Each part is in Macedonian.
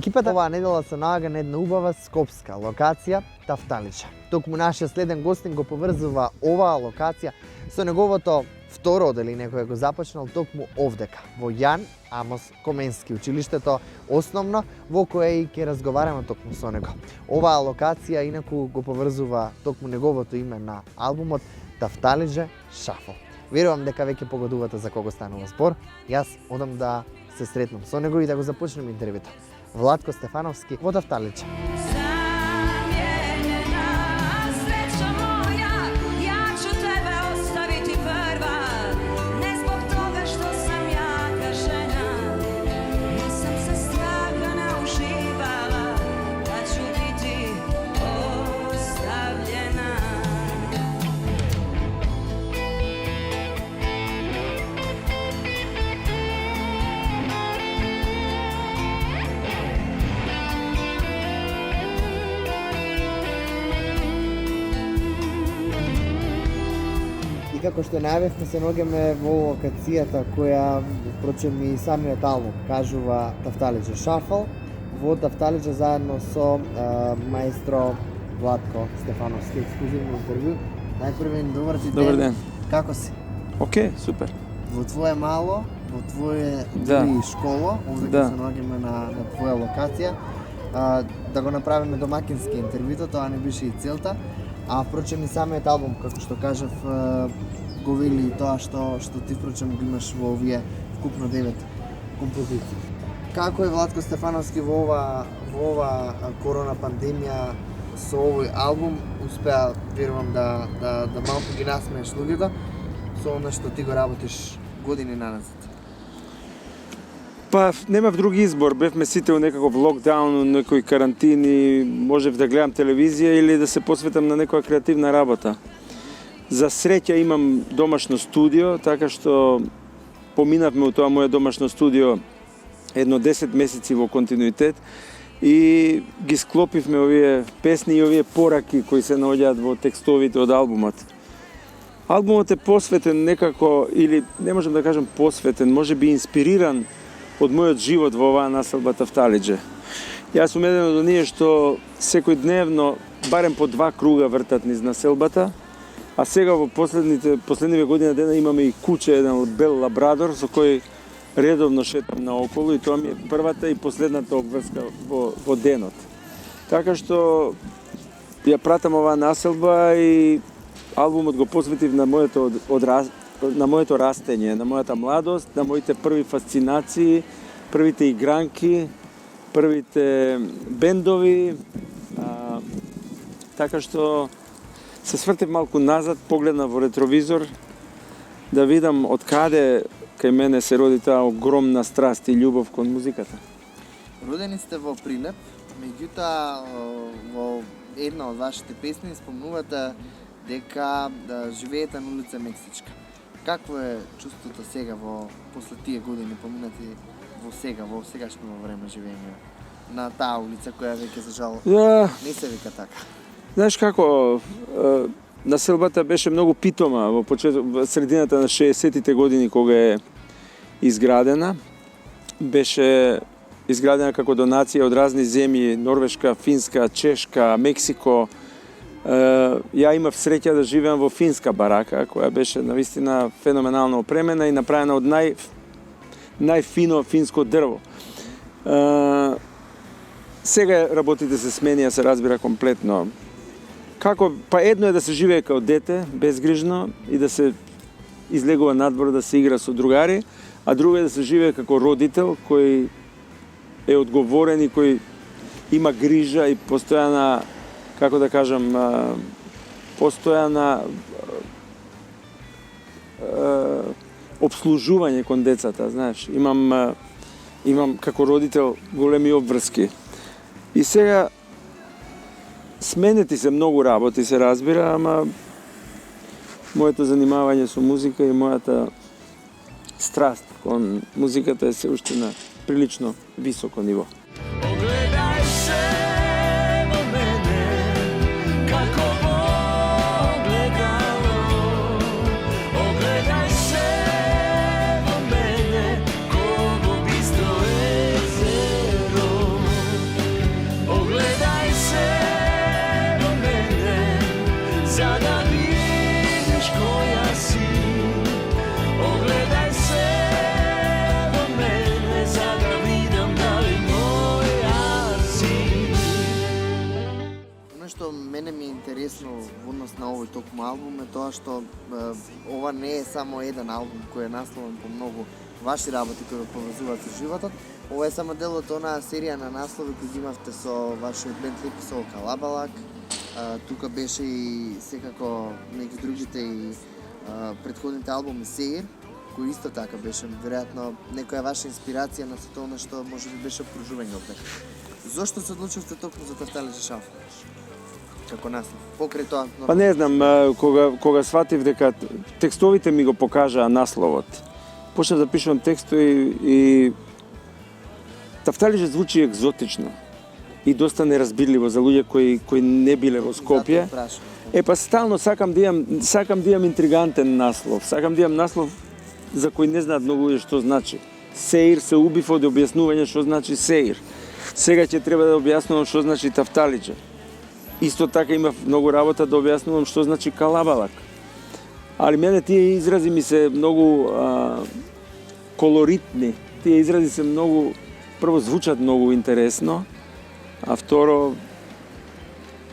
Екипата оваа недела се наоѓа на една убава скопска локација Тафталиџа. Токму нашиот следен гостин го поврзува оваа локација со неговото второ дали некој го започнал токму овдека во Јан Амос Коменски училиштето основно во кое и ќе разговараме токму со него. Оваа локација инаку го поврзува токму неговото име на албумот Тафталиџа Шафл. Верувам дека веќе погодувате за кого станува збор. Јас одам да се сретнам со него и да го започнем интервјуто. Владко Стефановски во Тафталиџа. И како што најавивме, се наоѓаме во локацијата која, впрочем, и самиот албум кажува Тафталиџа Шафл, во Тафталиџа заедно со маестро Владко Стефановски. Ексклузивно интервју. Најпрвен, добар ти ден. Добар ден. Како си? Океј, супер. Во твое мало, во твое дури школо, овде се наоѓаме на твоја локација, да го направиме домакински интервјуто, тоа не беше и целта. А впрочем и самиот албум, како што кажав, го вели и тоа што ти впрочем го имаш во овие вкупно 9 композиции. Како е Владко Стефановски во ова корона пандемија со овој албум успеа, верувам, да малку ги насмееш луѓето со она што ти го работиш години наназад? Па, немав друг избор, бевме сите во некаков локдаун, некои карантини, можев да гледам телевизија или да се посветам на некоја креативна работа. За среќа имам домашно студио, така што поминавме у тоа моје домашно студио едно 10 месеци во континуитет и ги склопивме овие песни и овие пораки кои се наоѓаат во текстовите од албумот. Албумот е посветен некако, или не можам да кажам посветен, може би инспириран од мојот живот во оваа населба Тафталиџа. Јас сум еден од оние што секој дневно барем по 2 круга вртат низ населбата, а сега во последниве година дена имаме и куче, еден бел лабрадор со кој редовно шетам наоколу и тоа ми е првата и последната обврска во денот. Така што ја пратам оваа населба и албумот го посветив на моето растење, на мојата младост, на моите први фасцинации, првите игранки, првите бендови. Така што се свртев малку назад, погледнав во ретровизор, да видам од каде кај мене се роди таа огромна страст и љубов кон музиката. Родени сте во Прилеп, меѓутоа во една од вашите песни спомнувате дека живеете на улица Мексичка. Какво е чувството сега после тие години поминати во сегашно време живење на таа улица која веќе за жал не се вика така? Знаеш како, населбата беше многу питома во средината на 60-тите години кога е изградена. Беше изградена како донација од разни земји, Норвешка, Финска, Чешка, Мексико. Ја имав среќа да живеам во финска барака, која беше навистина феноменално опремена и направена од најфино финско дрво. Сега работите се сменија, се разбира комплетно. Па едно е да се живее као дете, безгрижно, и да се излегува надвор, да се игра со другари, а друго е да се живее како родител, кој е одговорен и кој има грижа и постојана, како да кажам, постојана обслужување кон децата, знаеш. Имам како родител големи обврски. И сега сменети се многу работи, се разбира, ама моето занимавање со музика и мојата страст кон музиката е се уште на прилично високо ниво. Ogledaj se u mene kako ogledalo. Ogledaj se u mene ko bistro jezero. Ogledaj se u mene da vidiš koja si. Ogledaj se u mene da vidim da li moja si. Оно што мене ми е интересно во однос на овој токму албум е тоа што ова не е само еден албум кој е насловен по многу ваши работи кои го поврзуваат со животот. Ова е само дел од онаа серија на наслови кои ги имавте со вашиот бенд Леписол Калабалак. Тука беше и секако меѓу другите и претходните албуми Сеир, кој исто така беше веројатно некоја ваша инспирација на сето она што можеби беше обкружување од него. Зошто се одлучивте токму за Тафталиџа Шаф? Како наслов? Покрај тоа. Па не знам, кога сватив дека текстовите ми го покажаа насловот. Почнав да пишувам текстови и Тафталиџа звучи екзотично и доста неразбирливо за луѓе кои не биле во Скопје. Па стално сакам да имам интригантен наслов. Сакам да имам наслов за кој не знаат многу луѓе што значи. Сеир се убив од објаснување што значи Сеир. Сега ќе треба да објаснувам што значи Тафталиџа. Исто така имав многу работа да објаснувам што значи Калабалак. Али мене тие изрази ми се многу колоритни. Тие изрази се многу, прво звучат многу интересно, а второ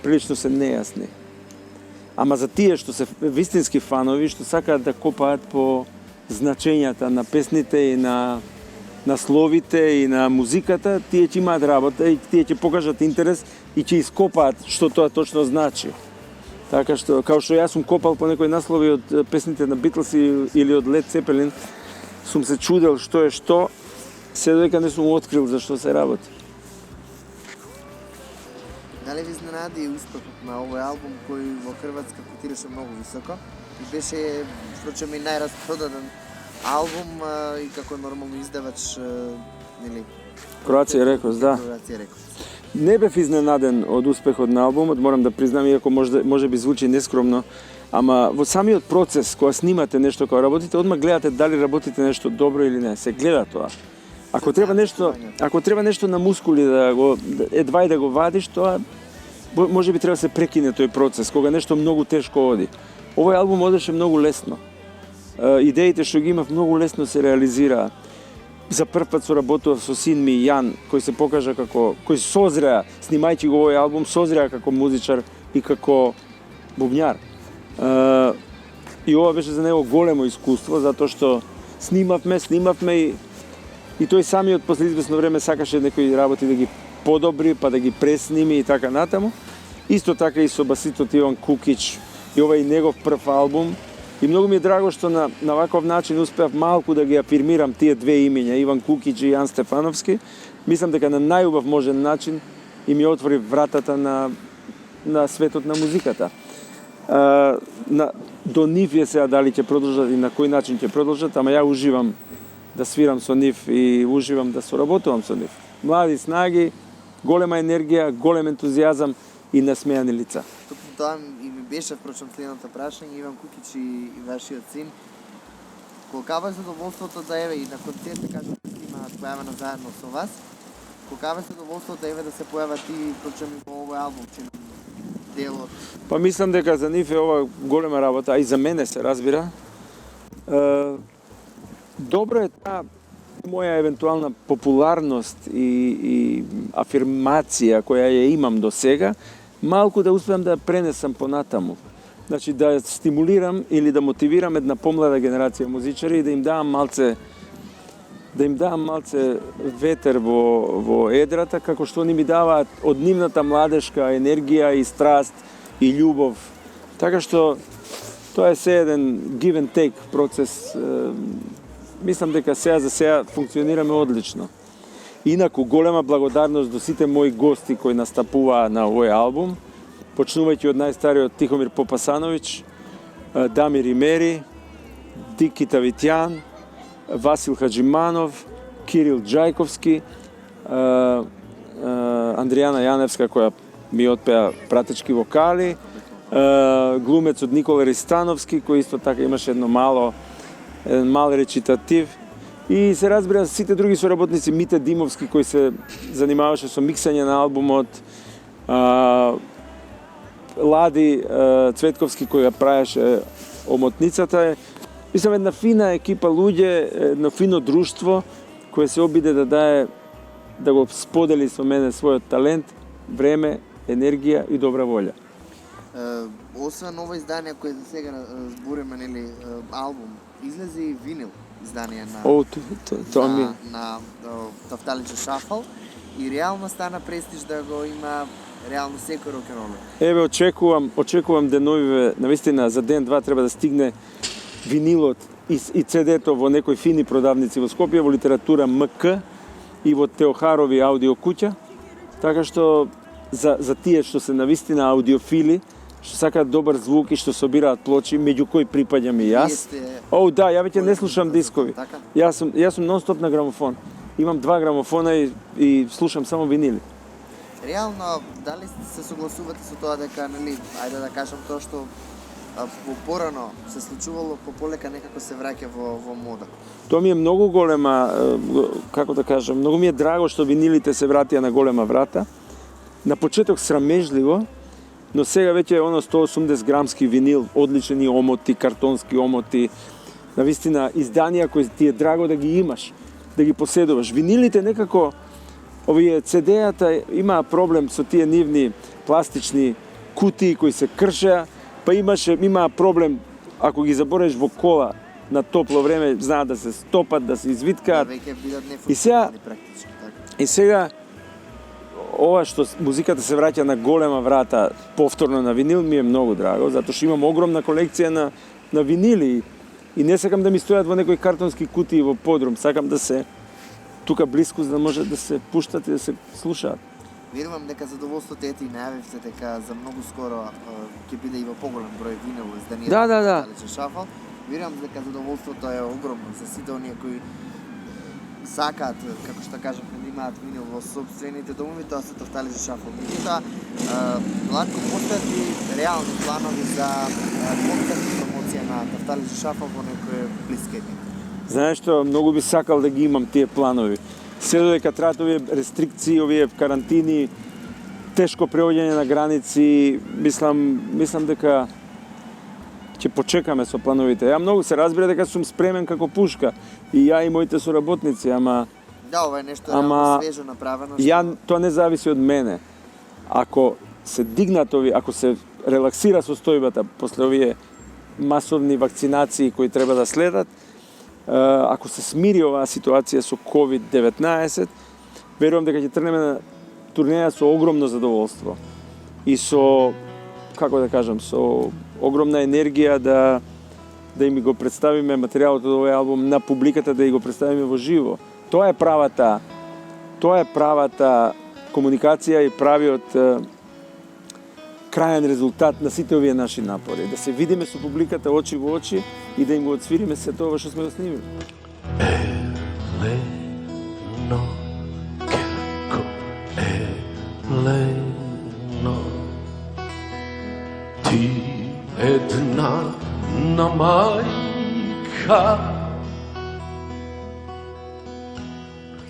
прилично се нејасни. Ама за тие што се вистински фанови, што сакаат да копаат по значењата на песните и на словите и на музиката, тие ќе имаат работа и тие ќе покажат интерес и ќе ископаат што тоа точно значи. Така што, као што јас сум копал по некои наслови од песните на Битлз или од Лед Цепелин, сум се чудел што е што, се додека не сум открил за што се работи. Дали ви изненади успехот на овој албум кој во Хрватска котираше многу високо и беше впрочем и најраспродаден албум и како нормално издавач нели Кроација Рекордс, да. Кроација Рекордс. Не бев изненаден од успехот на албумот, морам да признам, иако може би звучи нескромно, ама во самиот процес, кога снимате нешто, кога работите, одма гледате дали работите нешто добро или не. Се гледа тоа. Ако треба нешто на мускули едва и да го вадиш, тоа може би треба да се прекине тој процес, кога нешто многу тешко оди. Овој албум одеше многу лесно. Идеите што ги имав многу лесно се реализираа. За прв пат соработував со син ми Јан, кој се покажа кој созреа, снимајќи го овој албум, созреа како музичар и како бубњар. И ова беше за него големо искуство, затоа што снимавме и тој самиот после извесно време сакаше некои работи да ги подобри, па да ги пресними и така натаму. Исто така и со баситот Иван Кукич и ова и негов прв албум. И многу ми е драго што на ваков начин успеав малку да ги афирмирам тие две имиња, Иван Кукич и Јан Стефановски. Мислам дека на најубав можен начин и ми отвори вратата на светот на музиката. До нив е сега дали ќе продолжат и на кој начин ќе продолжат, ама ја уживам да свирам со нив и уживам да соработувам со нив. Млади снаги, голема енергија, голем ентузијазам и насмејани лица. Токму тоа и ми беше впрочем следното прашање, Иван Кукич и вашиот син. Колкава е задоволството да еве и на концерт да кажете снимаат појавено заедно со вас? Колкава е задоволството да еве да се појават и впрочем во овој албум, че дел од... Па мислам дека за нив е ова голема работа, а и за мене се разбира. Добро е таа моја евентуална популарност и афирмација која ја имам до сега, малку да успеам да ја пренесам понатаму. Значи да стимулирам или да мотивирам една помлада генерација музичари и да им давам малце ветер во едрата, како што они ми даваат од нивната младешка енергија и страст и љубов. Така што Тоа е се еден give and take процес. Мислам дека сега за сега функционираме одлично. Инаку голема благодарност до сите мои гости кои настапуваа на овој албум, почнувајќи од најстариот Тихомир Попасановиќ, Дамир Имери, Дики Тавитјан, Васил Хаджиманов, Кирил Джајковски, Андријана Јаневска која ми отпеа пратечки вокали, глумецот Никола Ристановски кој исто така имаше еден мал речитатив, и се разбира сите други соработници, Мите Димовски кој се занимаваше со миксање на албумот, Лади Цветковски кој ја правеше омотницата. Мислам една фина екипа луѓе, едно фино друштво кое се обиде да го сподели со мене својот талент, време, енергија и добра волја. Освен ова издание кое за сега збориме, нели, албум, излезе и винил издание на Тафталиџа Шафал и реално стана престиж да го има реално секој рок-н-ролер. Еве, очекувам деновиве, навистина за ден-два треба да стигне винилот и CD-то во некои фини продавници во Скопје, во Литература МК и во Теохарови аудио куќа, така што за тие што се навистина аудиофили, што сакаат добар звук и што собираат плочи, меѓу кои припаѓам и јас. Да, ја веќе не слушам дискови. Јас сум нон-стоп на грамофон. Имам 2 грамофона и слушам само винили. Реално, дали се согласувате со тоа дека, нели, ајде да кажам тоа што порано се случувало, полека некако се враќа во мода? Тоа ми е многу голема, како да кажам, многу ми е драго што винилите се вратија на голема врата. На почеток срамежливо, но сега веќе оно 180 грамски винил, одлични омоти, картонски омоти, навистина изданија кои ти е драго да ги имаш, да ги поседуваш. Винилите некако, овие CD-ата имаа проблем со тие нивни пластични кутии кои се кршеа, па имаа проблем ако ги заборавиш во кола на топло време, знаат да се стопат, да се извиткаат. Веќе бидат нефункционални практички, така. И сега ова што музиката се враќа на голема врата повторно на винил ми е многу драго, затоа што имам огромна колекција на винили и не сакам да ми стојат во некои картонски кутии во подрум, сакам да се тука близко за да може да се пуштат и да се слушаат. Верувам дека задоволството ете и најавивте дека за многу скоро ќе биде и во поголем број винил изданија. Да. Шафал. Верувам дека задоволството е огромно за сите оние кои сакаат, како што кажав, да имаат винил во собствените домови, тоа се Тафталиџа Шафал. Меѓутоа, Владко, постојат ли реални планови за концерт промоција на Тафталиџа Шафал во некој блиски дни? Знаеш што, многу би сакал да ги имам тие планови. Се додека траат овие рестрикции, овие карантини, тешко преоѓање на граници, мислам дека ќе почекаме со плановите. Ја многу се разбира дека сум спремен како пушка и ја и моите соработници, ама да, ова е нешто реално свежо направено. Тоа не зависи од мене. Ако се дигнат ако се релаксира состојбата после овие масовни вакцинации кои треба да следат, ако се смири оваа ситуација со COVID-19, верувам дека ќе тргнеме на турнеја со огромно задоволство и со, како да кажам, со огромна енергија да им го представиме материјалот од овој албум на публиката, да го представиме во живо. Тоа е правата комуникација и правиот крајен резултат на сите овие наши напори. Да се видиме со публиката очи во очи и да им го отсвириме се тоа што сме го снимили. Елено, како елено, ти една на мајка,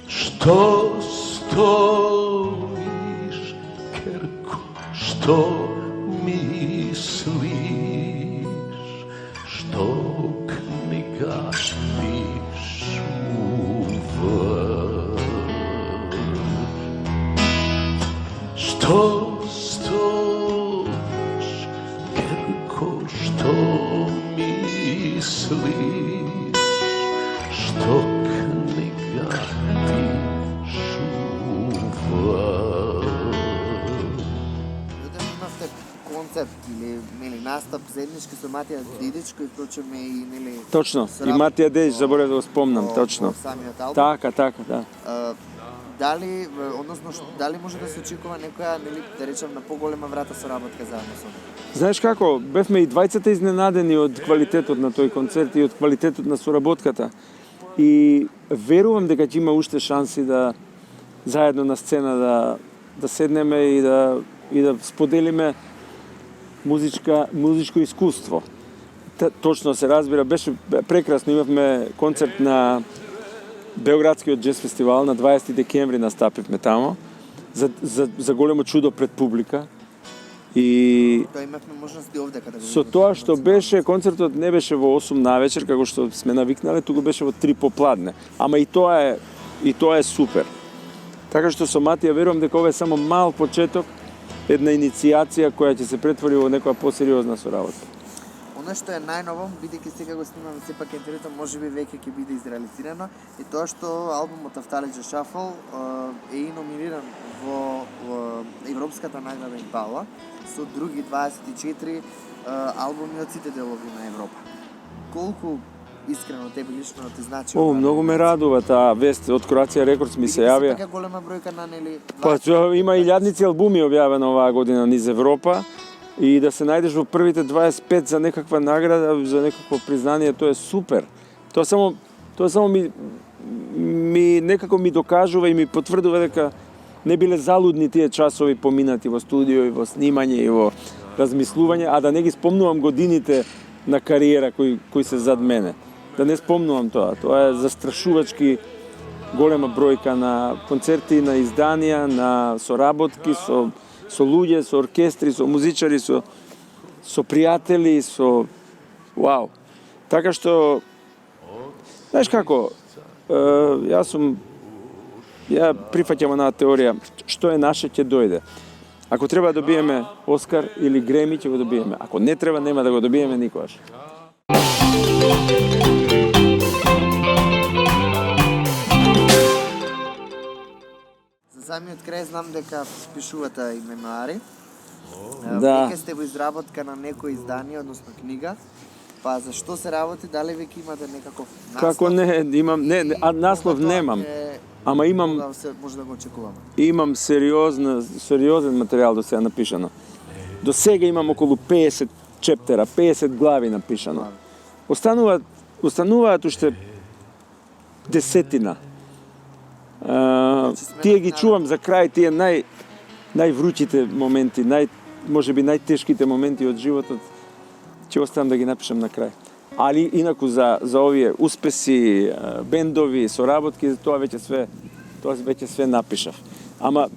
што стоиш, керко, што мислиш, што книга пишуваш, што стоиш, керко, што мислиш, што книга пишуваш. Имавте концерт или настап заеднички со Матија Дидич, кој впрочем е и нели Точно. И Матија Дедич, заборев да го спомнам, точно. Во самиот албум. Така, да. Дали, односно, дали може да се очекува некоја, нели, да речем, на поголема врата соработка заедно со него? Знаеш како, бевме и двајцата изненадени од квалитетот на тој концерт и од квалитетот на соработката. И верувам дека ќе има уште шанси да заедно на сцена да седнеме и да споделиме музичко искуство. Точно се разбира, беше прекрасно, имавме концерт на Белградскиот джез фестивал на 20 декември настапивме тамо за големо чудо пред публика. И Тоа имавме можност и овде каде го со тоа што беше концертот не беше во 8 навечер како што сме навикнале, туку беше во 3 попладне. Ама и тоа е супер. Така што со Матија верувам дека ова е само мал почеток, една иницијација која ќе се претвори во некоја посериозна соработка. Оно што е најново, бидејќи сега го снимаме сепак интервјуто, можеби веќе ќе биде изреализирано, е тоа што албумот Тафталиџа Шафл е и номиниран во Европската награда Импала со други 24 албуми од сите делови на Европа. Колку искрено тебе лично ти значи? Многу ме радува таа вест од Croatia Records ми се јавија. Сепак е голема бројка на нели. Па има илјадници албуми објавени оваа година низ Европа. И да се најдеш во првите 25 за некаква награда, за некакво признание, тоа е супер. Тоа само ми некако ми докажува и ми потврдува дека не биле залудни тие часови поминати во студио и во снимање и во размислување, а да не ги спомнувам годините на кариера кои се зад мене. Да не спомнувам тоа. Тоа е застрашувачки голема бројка на концерти, на изданија, на соработки со луѓе, со оркестри, со музичари, со пријатели, вау. Така што, знаеш како, ја прифаќам онаа теорија, што е наше ќе дојде. Ако треба да добиеме Оскар или Греми, ќе го добиеме. Ако не треба, нема да го добиеме никогаш. За самиот крај знам дека пишувате и мемуари. Да. Веќе сте во изработка на некој издание, односно книга. Па за што се работи? Дали веќе имате некаков наслов? Како не, наслов немам. Ама имам може да го очекуваме. Имам сериозен материјал до сега напишано. До сега имам околу 50 чептера, 50 глави напишано. Остануваат уште десетина. Тие ги чувам за крај, тие највручите моменти, можеби најтешките моменти од животот, ќе оставам да ги напишам на крај. Али инаку за овие успеси, бендови, соработки, тоа веќе све напишав. Ама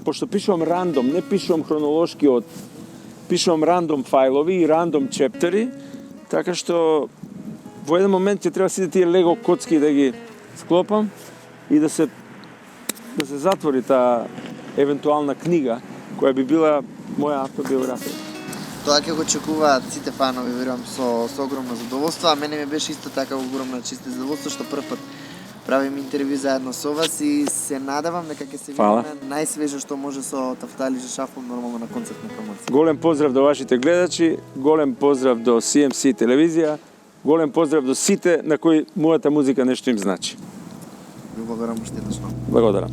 пошто пишувам рандом, не пишувам хронолошки пишувам рандом фајлови и рандом чептери, така што во еден момент ќе треба сите тие лего коцки да ги склопам и да се затвори таа евентуална книга која би била моја автобиографија. Тоа ќе го очекуваат сите фанови, верувам, со огромно задоволство, а мене ми беше исто така огромно чисто задоволство што прв пат правим интервју заедно со вас и се надевам дека ќе се видиме најсвежо што може со Тафталиџа Шафл нормално на концертна промоција. Голем поздрав до вашите гледачи, голем поздрав до CMC телевизија, голем поздрав до сите на кои мојата музика нешто им значи. Ви благодарам уште еднаш. Благодарам.